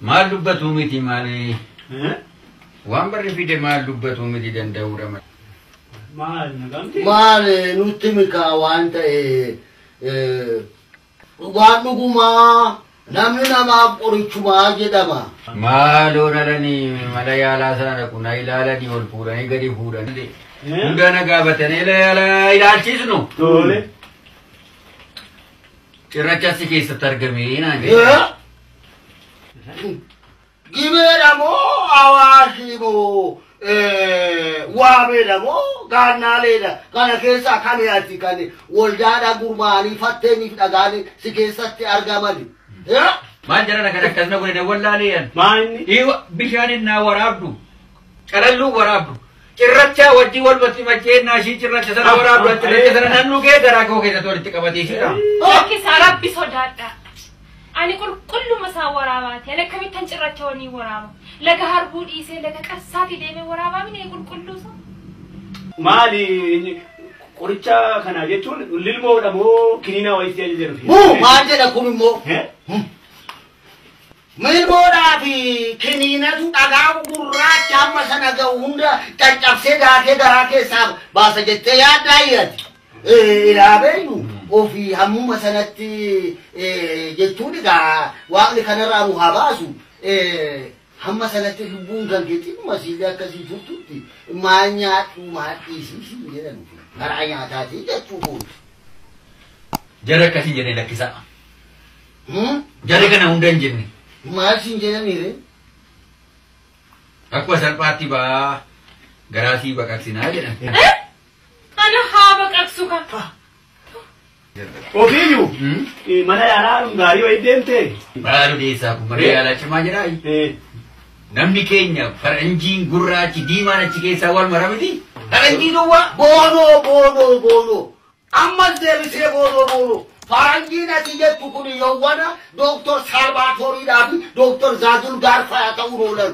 Maal dubbatu miti maali? Waan barri fide maal dubbatu miti danda'uudha malee. Maal nagamti? Maal nutti mika waan ta'e waan dhugumaa namni namaaf qorichumaa jedhama. Maaloo dhalanii mala yaalaa sana dhaqu na ilaalanii ol fuudhanii gadi fuudhanii. Hunda na gaafatanii ilaalchisnu. Tole. Cirrachas keessatti argamee naan jedhe. Gibeera moo hawaasi moo waabeedha moo gaannaaleedha kana keessa kamiyaati kan waldaadha gurmaanii fatteeniif dhagaanii si keessatti argamani. Maal jedhana kan akkasuma godhine wallaaleeyyan. Maanni? Bishaanin naa waraabdu. Calalluu waraabdu. Cirracha wajjii wal batti macheennaa ishii cirracha sana waraabdu. Cirracha sana nannuu kee garaa koo keessatti walitti qabatee jira. Lakkisaa rabbi sodaadha. Ani kullu masaa waraabaati. Ani akkamittan cirracha wanii waraaba. Laga harbuu dhiisee laga qarsaati deemee waraabaa mini qulqulluusa. Maali qoricha kana jechuun lilmoodha moo kiniina wayisii ajajanu? Maal jedha kun immoo? Milmoodhaa fi kiniinatu dhagaa gurraacha amma sana ga'u hunda caccabsee daakee garaa keessaa baasa jettee yaaddaa iyyati. Ilaabeeyyu ofii hammuma sanatti jechuun egaa waaqni kanarraa nu haa baasu. Hamma sanatti lubbuun kan keetiin siillee akkasii turtutti maal nyaadhu maal dhiisii jedhan garaa nyaataatii jechuun. Jara akkasii jennee lakkisaa. Jara kana hunda hin jenne. Maal siin jedhaniire? Akkuma salphaatti ba'aa garaasii baqaqsinaa jedhan. Ana haa baqaqsu kan. Ofiiyyuu mana yaalaa gaarii wayii deemtee? Baaluu deessaa kun maree yaalaa cimaa jedhaa. Namni keenya faranjiin gurraachi diimaan achi keessaa wal maramiti. Faranjii duwwaa. Boonoo. Ammas deebisee boonoo. Faranjiin ati jettu kun yawwana Dr. Salvatoriidhaa fi Dr. Zaadul Gaarfaa ta'uu oolan.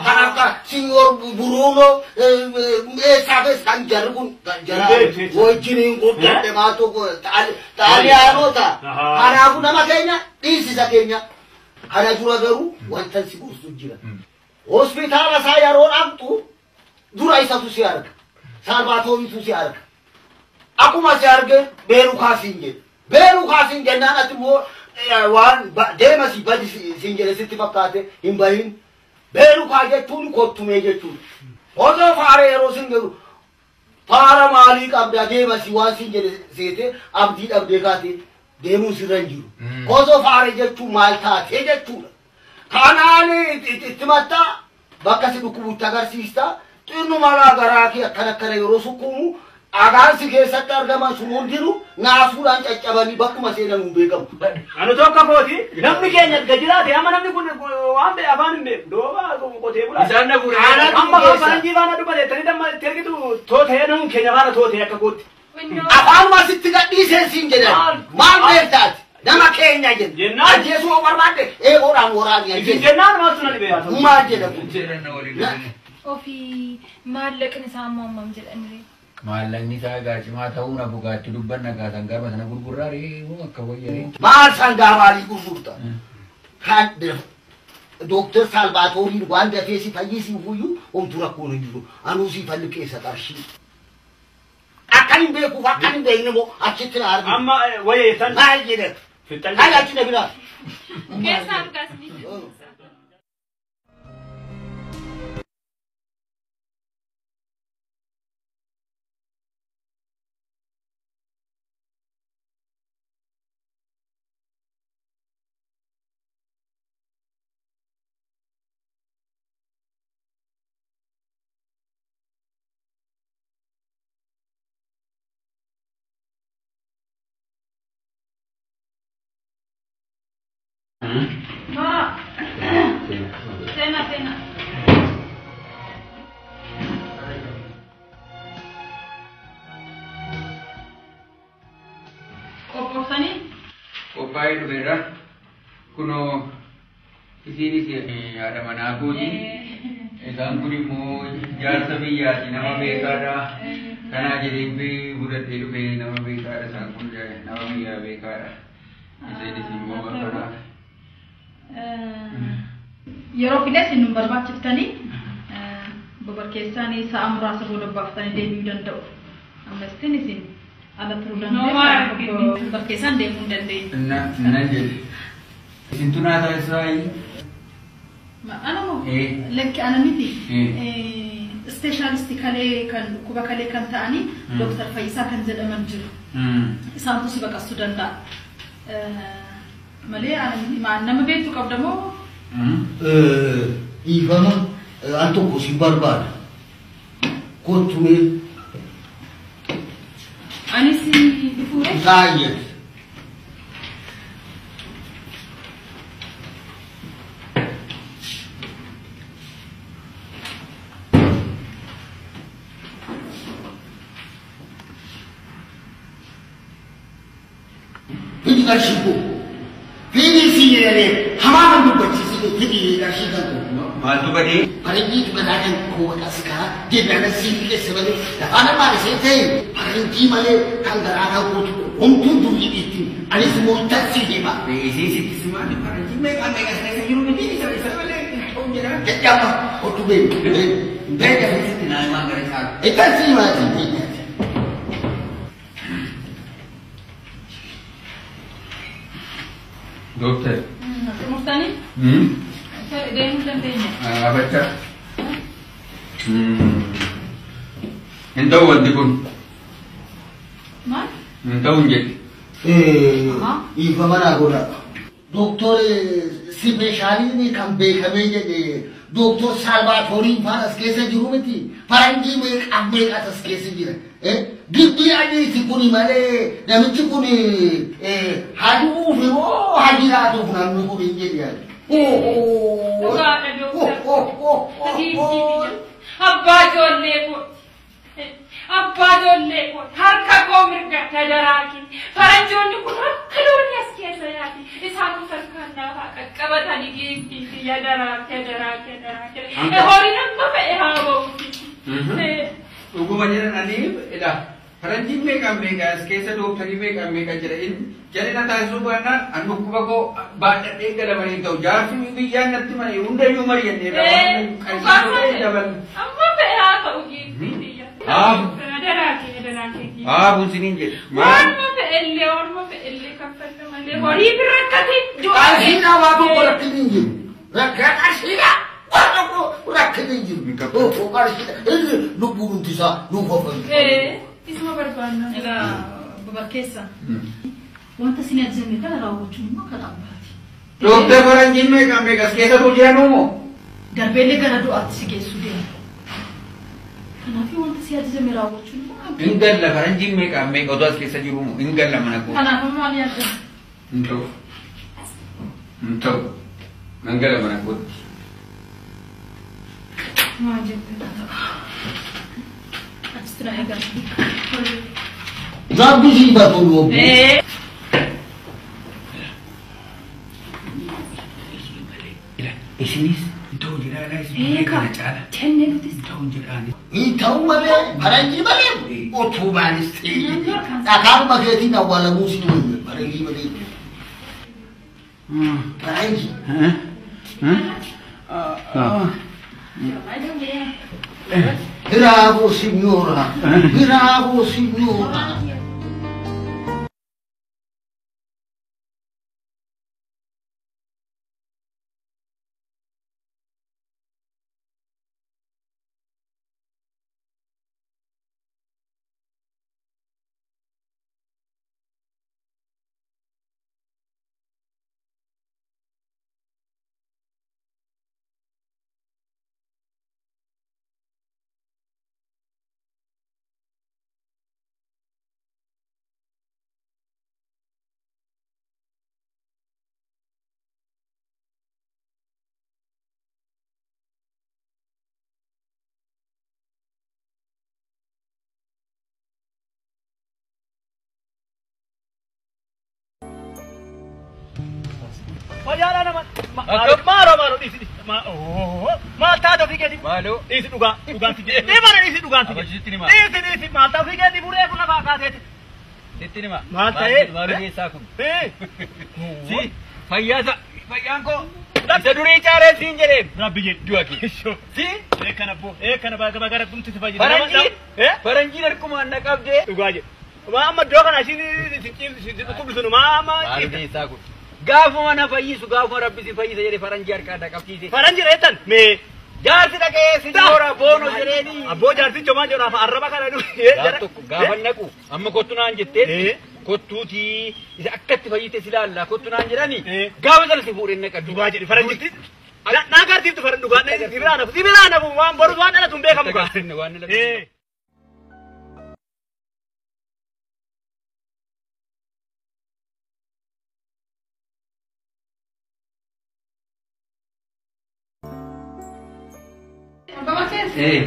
Kan akka Signor Bruno eessaafis kan jarri kun wajjiniin guddadhe maatoo xaaliyaanota. Kanaafuu nama keenya dhiisisa keenya. Kana dura garuu wanta si buustu jira. Hospitaala isaa yeroo dhaqxu dura isatu si arga. Salvatoriitu si arga. Akkuma si arge beeru kaasiin jedhe. Beeru kaasiin jennaan ati immoo waan deema si badi siin jedhe sitti fakkaate hin bahin. Beeru kaa jechuun kottumee jechuudha. Osoo faara yeroo sin jedhu faara maalii qabda deema si waan siin jedhe seete abdii dhabdee kaate deemuun sirra hin jiru. Osoo faara jechuun maal taatee jechuudha. Kanaan itti maxxaa bakka si dhukkubutti agarsiista. Xinnu malaa garaa kee akkana yeroo sukkuumu agaansi keessatti argaman sun hundinuu naafuudhaan caccabanii bakkuma seenan hin beekamu. Anu tokko kooti namni keenya gajiraate amma namni kun waan bee afaan hin beeku dooba qotee bulaa. Isaan na guree. Amma kan faranjii faana dubbateettanii damma itti ergitu tootee namuun keenya faana tootee akka kootti. Afaanuma sitti gadhiisee siin jedhan maal beektaati nama keenya jedhu. Jennaan Jeesuu barbaadde eegoodhaan waraabee isin jennaan maaltu na dhibee haa ta'u. maal jedhamu. Ofii maallaqni isaa ammam jedhanii. Maallaqni isaa gaacimaa ta'uu na bugaatti dubbanna gaatan gaafa sana gurgurraa reemoo akka wayyaree. Maal sangaa maalii gurgurta? Kan Dr. Salvatoriin waan dafee si fayyisiif iyyuu homtuu rakkoon hin jiru. Anuu si falli keessa qarshii. Akkan hin beekuuf akkan hin beekne moo achitti na argina. Amma wayyeessan. Maal jedhe? Fixxan. Haala achi na biraa. Keessa argasni. Ma, pena. Kopposani? Qophaa'ee dhufeera. Kunoo isiinis haadha manaa kooti. Isaan kun immoo jaarsa biyyaati nama beekaadha. Kanaa jedheen fudhatee dhufee nama beekaadha. Isaan kun nama biyyaa beekaadha. Isiinis immoo bakka yeroo files inni barbaachiftanii babarkeessaanii sa'a muraasa booda baaftanii deemuu danda'u. Ammastiin isin ala turuu dandeessu. Babarkeessaan deemuu hin dandeenye. Nan jedhe. Isin tunaa taasisaa Ana moo lekki ana miti. Specialist kalee kan kuba kalee kan ta'anii Dr. Fayyisaa kan jedhaman jiru. Isaantu si baqasuu danda'a. Malee ana miti nama beektu qabdamoo. Ifama an tokko si barbaada. Kottu mee. Ani si dhufuure. Baay'ee. Fidi garshiku. Fidi siyere. Hamaman dubbachisi fidi garshikan. Maaltu badee? Paranjii tuqadhaan koo askaa deebi'ana sibiila sabale lafaana maarisee ta'e paranjii malee kan garaadhaa gootu homtuu durii dhiitti anis immoo taksii deema. Beeksisitti simaani paranjii meeqaa keessa jiru miti isa malee ta'uu jedha. Jajjaba otu beeku. Beeksisitti naamaa gara caalu. Taksii maatii. Doktor. Murtanii? Deemuu dandeenya. Abachaa. Hin ta'u wanti kun. Maal? Hin ta'u hin jedhe. Ifama naa godha. Doktor Sipeshaaliin kan beekamee jedhe Doktor Salvaatooriin faan as keessa jiru miti. Paranjii meeqaatu as keessa jira. Gibbii adiiti kuni malee namichi kun haduufi moo hajiraatuuf namni kun hin jedhe. Dhugaadha Dooktar. Abbaa ijoollee kooti. Abbaa ijoollee kooti. Harka koo mirga tadaraaki. Faranjoonni kun akka loonii as keessa yaati. Isaan sarkaan naafaa qaqqabatanii geessiiti. Yadaraaki. Horiin amma fe'e haa ba'uuti. Dhuguma jedhan ani faranjiin meeqaa as keessa dooktarii meeqa jira jalina taasisuu baannaan an dhukkuba koo baadhadhee galamanii ta'u jaarsi biyyaan natti mane hundayyuu mari'annee dabalu. Amma fe'e haa ta'u geessiiti. Aabuun siniin jedhe. Orma fe'ellee kaffalta malee horii birrakkati. Qarshiidhaa waa tokko rakkini hin jiru. Qarshiidhaa. Rakkini hin jiru. Qarshiidhaa. Lubbuun hundisaa nuuf hafan. Isuma barbaanna. Egaa babarkeessa. Wanta isin ajajame kana raawwachuun immoo kan abbaati. Dooktar faranjiin meeqa as keessa jiran moo? Darbeellee gara du'aatti si geessuu deema. Kanaafii wanta si ajajame raawwachuun immoo kan Hin galla faranjiin meeqa otoo as keessa jiru moo? Hin galla mana koo. kanaaf maal yaadda? Hin ta'u. Hin ta'u. Hin galla mana kootti. Maal jettee? Achitti na eegaa. Zaabbii si batu yoo. Isinis hin ta'u jedhaadhaa isin kana caala. Kennee nutis. Hin ta'u jedhaani. Hin ta'u malee paranjii malee otuu maalis ta'e. Dhakaanuma keetiin awwaalamuu si wayya paranjii malee. Paranjii. Bravo signora. Bravo signora. Majaala nama maaro dhiisi maal taata ofii keetii dhiisi dhugaan si jedhe mana dhiisi dhugaan si jedhe dhiisi maal ta'a ofii keetii furee kun lafaa kaateeti. Sitti nima. Maal ta'ee? Maal keessaa kun? Si fayyaan koo سدوري چاره سينجرين ربي جدوكي شو سي كان ابو كان باغا كنت تفاجئ فرنجي لكم انك ابدي تواجه ما دوغنا عشان تقول سنو ما غافو انا فايس غافو ربي سي فايس يري فرنجي اركادا كفتي فرنجي ريتن مي جارتي دكه سيجورا بونو جريني ابو جارتي چوما جورا عربا كان غافنكو اما كوتنا انجتي كوتوتي اذا اكدت فايت سلالا كوتنا انجراني غافدل سيفورن كدو تواجه فرنجي نا كارتي تفرن دوغان سيبرانا وان برزوان انا تنبه كم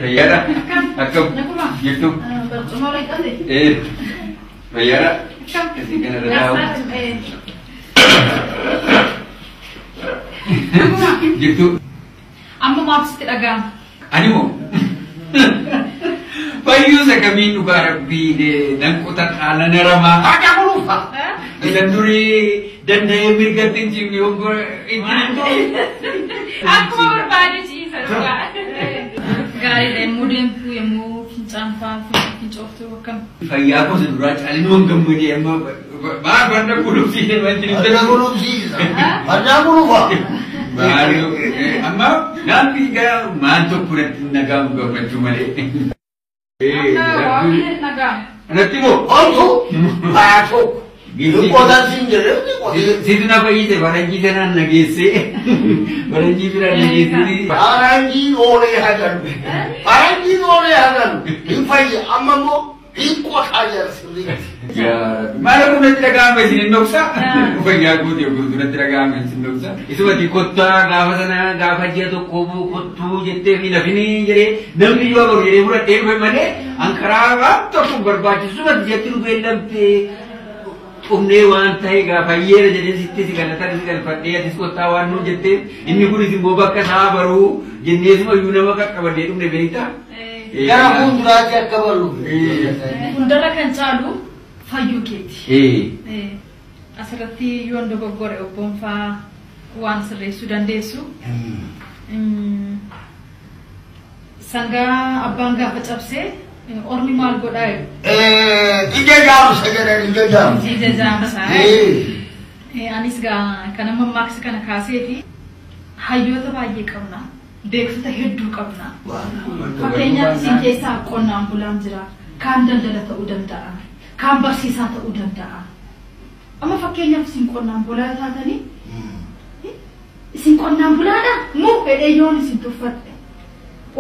Fayyada akkam jirtu fayyada asii kana dadaawu jirtu amma maafsitti dhaga'ama animoo fayyuusa kamiin dhugaa rabbii danqota qaala naramaa Ada kurufa. ilan durii danda'ee mirgatti hin jimne hoggoo Akkuma barbaade ciisa dhugaa. gaariidha yommuu deemtu yommuu fincaanfaa fincooftu akkam fayyaa gosa duraa caalinoon gammadee amma maa banda kulubsiisee wanti nuti Ada kurufsiisa. Ada kurufa. baay'ee amma naanni gaa maan tokko irratti nagamu gammachuu malee. naga'ama Anatti moo Ontu. Baatu. Lukoota sinjere. situ na fayyise faranjii sanaan nageessee faranjii biraan nageessee. Faranjii oolee hagalu. Faranjii oolee hagalu. Hin fayyi amma immoo hin qotaa jira. Maala kun natti dhaga'ame isin hin dhoksa. Fayyaa guutee gurgurtu natti dhaga'ame isin dhoksa. Isumati kottaa gaafa sana gaafa ji'a tokko kottuu jettee fi nafinii jedhee namni yoo boru jedhee fudhadhee dhufe malee ankaraa waan tokko barbaachisu sumati jetti nu beellamtee qubnee waan ta'e gaafa yeera jedhee sitti si galatan si galfadhee atis kottaa waan nuun jettee inni kunis immoo bakka isaa baruu jennee suma iyyuu nama qaqqabannee dhumne beektaa. Gara fuulduraatti akka balu. hundarra kan caalu fayyuu keeti asirratti yoon dogoggore obboon faa waan sirreessuu dandeessu sangaa abbaan gaafa cabsee ormi maal godhaa Ija jaamsa jedhan ija jaamsa. ija jaamsaa anis gaa kana mammaaksa kana kaasee fi hayyoota baay'ee qabna beeksota hedduu qabna fakkeenyaaf isin keessaa qonnaan bulaan jira kaan daldala ta'uu danda'a kaan barsiisaa ta'uu danda'a amma fakkeenyaaf isin qonnaan bulaa taatanii isin qonnaan bulaadha moo fedhee yoon isin tuffadhe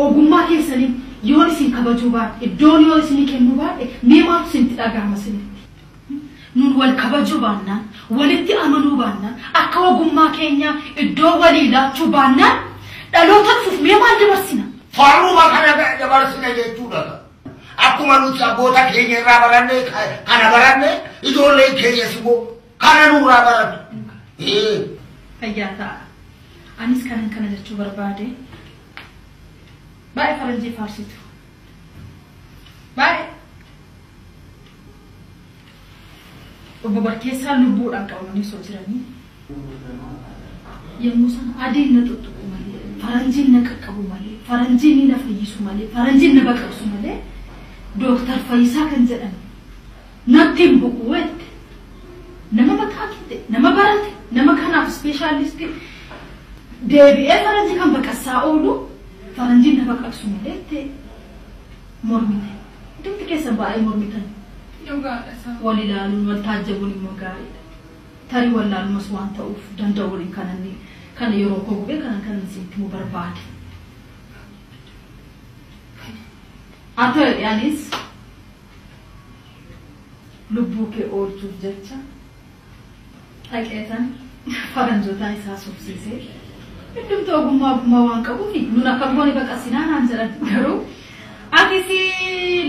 ogummaa keessanii yoon isin kabajuu baadhe iddoon yoo isinii kennuu baadhe mee maaltu isinitti dhaga'ama isinitti nun wal kabajuu baannaan walitti amanuu baannaan akka ogummaa keenya iddoo walii laachuu baannaan dhaloota dhufuuf mee maal dabarsina Faruma kana dabarsina jechuudha. Akkuma nuti abboota keenya irraa baranne kana baranne ijoolleen keenya immoo kana nurraa baranne. fayyaa ta'a anis kana jechuu barbaade baay'ee faranjii faarsitu baay'ee obbo Barkeessaa lubbuudhaan qabamanii soo jiranii yommuu sana adiin na tuttuqu malee faranjiin na qaqqabu malee faranjiin na fayyisu malee faranjiin na baqaqsu malee dooktar Fayyisaa kan jedhan natti hin bu'u wette nama maqaa kite nama barate nama kanaaf ispeeshaalistii deebi'ee faranjii kan baqassaa oolu faranjiin na baqaqsu malee itti mormite dhimmi keessa baay'ee mormitan wal ilaaluun wal taajjabuun immoo gaariidha tarii wallaalumas waan ta'uuf danda'uun kana yeroo koo gubee kana isitti mu barbaade haa ta'u anis lubbuu kee oolchuuf jecha dhaqeetan faranjootaa isaa subsiisee iddumta ogummaa waan qabuuf nun akka goone baqasinaa naan jedhan garuu atis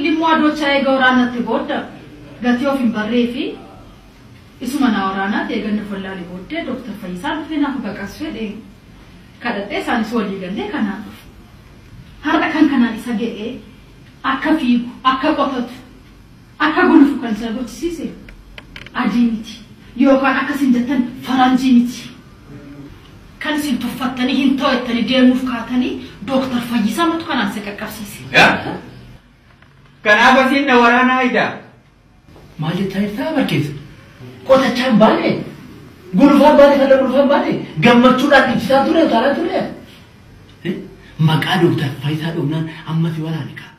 limmoo adoochaa eega waraanatti booda gatii of hin barree fi isuma na waraanaa ta'e ganna follaalii booddee dooktar Fayyisaa dhufee naaf baqas fedhe kadhadhee isaanis walii gallee kanaan dhufe har'a kan kanaan isa ga'ee akka fiigu akka qotatu akka gulufu kan isa gochisiise adii miti yookaan akkasin jettan faranjii miti kan isin tuffattanii hin to'attanii deemuuf kaatanii Dooktar Fayyisaa matu kanaan si qaqqabsiisi. Kanaaf asiin na waraanaa ida. Maal jettaa irtaa barkeessa? Qotachaan baane gulufaan baane kan gulufaan baane gammachuudhaan ibsaa ture utaalaa ture. Maqaa Dooktar Fayyisaa dhumnaan amma si waraani kaa.